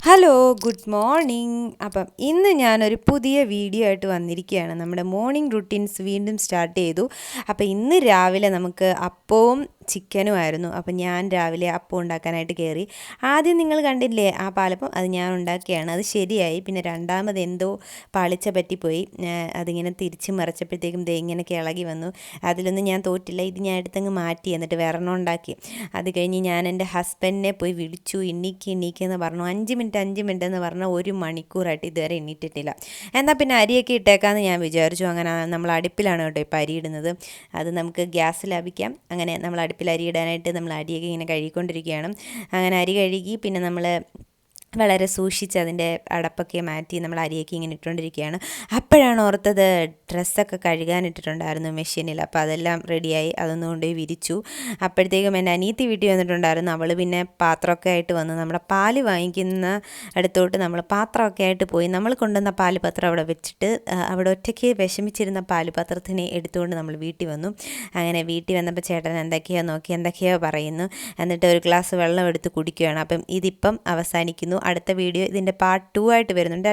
Hello good morning. അപ്പം ഇന്ന് ഞാനൊരു പുതിയ വീഡിയോ ആയിട്ട് വന്നിരിക്കുകയാണ്. നമ്മുടെ മോർണിംഗ് റുട്ടീൻസ് വീണ്ടും സ്റ്റാർട്ട് ചെയ്തു. അപ്പോൾ ഇന്ന് രാവിലെ നമുക്ക് അപ്പവും ചിക്കനും ആയിരുന്നു. അപ്പം ഞാൻ രാവിലെ അപ്പം ഉണ്ടാക്കാനായിട്ട് കയറി. ആദ്യം നിങ്ങൾ കണ്ടില്ലേ ആ പാലപ്പം, അത് ഞാൻ ഉണ്ടാക്കിയാണ്. അത് ശരിയായി. പിന്നെ രണ്ടാമത് എന്തോ പാളിച്ച പറ്റിപ്പോയി. അതിങ്ങനെ തിരിച്ച് മറിച്ചപ്പോഴത്തേക്കും ദേ ഇങ്ങനെയൊക്കെ ഇളകി വന്നു. അതിലൊന്നും ഞാൻ തോറ്റില്ല. ഇത് ഞാൻ എടുത്തങ്ങ് മാറ്റി, എന്നിട്ട് വേറെണ്ണം ഉണ്ടാക്കി. അത് കഴിഞ്ഞ് ഞാൻ എൻ്റെ ഹസ്ബൻഡിനെ പോയി വിളിച്ചു. എണീക്കെന്ന് പറഞ്ഞു. 5 മിനിറ്റ് എന്ന് പറഞ്ഞാൽ 1 മണിക്കൂറായിട്ട് ഇതുവരെ എണീറ്റിട്ടില്ല. എന്നാൽ പിന്നെ അരിയൊക്കെ ഇട്ടേക്കാമെന്ന് ഞാൻ വിചാരിച്ചു. അങ്ങനെ നമ്മൾ അടുപ്പിലാണ് കേട്ടോ ഇപ്പോൾ അരി ഇടുന്നത്. അത് നമുക്ക് ഗ്യാസ് ലാഭിക്കാം. അങ്ങനെ നമ്മൾ അടുപ്പിൽ അരി ഇടാനായിട്ട് നമ്മൾ അരിയൊക്കെ ഇങ്ങനെ കഴുകിക്കൊണ്ടിരിക്കുകയാണ്. അങ്ങനെ അരി കഴുകി പിന്നെ നമ്മൾ വളരെ സൂക്ഷിച്ച് അതിൻ്റെ അടപ്പൊക്കെ മാറ്റി നമ്മൾ അരിയൊക്കെ ഇങ്ങനെ ഇട്ടുകൊണ്ടിരിക്കുകയാണ്. അപ്പോഴാണ് ഓർത്തത് ഡ്രസ്സൊക്കെ കഴുകാനിട്ടിട്ടുണ്ടായിരുന്നു മെഷീനിൽ. അപ്പോൾ അതെല്ലാം റെഡിയായി, അതൊന്നും കൊണ്ടുപോയി വിരിച്ചു. അപ്പോഴത്തേക്കും എൻ്റെ അനിയത്തി വീട്ടിൽ വന്നിട്ടുണ്ടായിരുന്നു. അവൾ പിന്നെ പാത്രമൊക്കെ ആയിട്ട് വന്നു. നമ്മുടെ പാല് വാങ്ങിക്കുന്ന അടുത്തോട്ട് നമ്മൾ പാത്രമൊക്കെ ആയിട്ട് പോയി. നമ്മൾ കൊണ്ടുവന്ന പാല് പത്രം അവിടെ വെച്ചിട്ട് അവിടെ ഒറ്റയ്ക്ക് വിഷമിച്ചിരുന്ന പാല് പത്രത്തിനെ എടുത്തുകൊണ്ട് നമ്മൾ വീട്ടിൽ വന്നു. അങ്ങനെ വീട്ടിൽ വന്നപ്പോൾ ചേട്ടൻ എന്തൊക്കെയോ പറയുന്നു. എന്നിട്ട് ഒരു ഗ്ലാസ് വെള്ളം എടുത്ത് കുടിക്കുകയാണ്. അപ്പം ഇതിപ്പം അവസാനിക്കുന്നു. അടുത്ത വീഡിയോ ഇതിൻ്റെ പാർട്ട് 2 ആയിട്ട് വരുന്നുണ്ട്.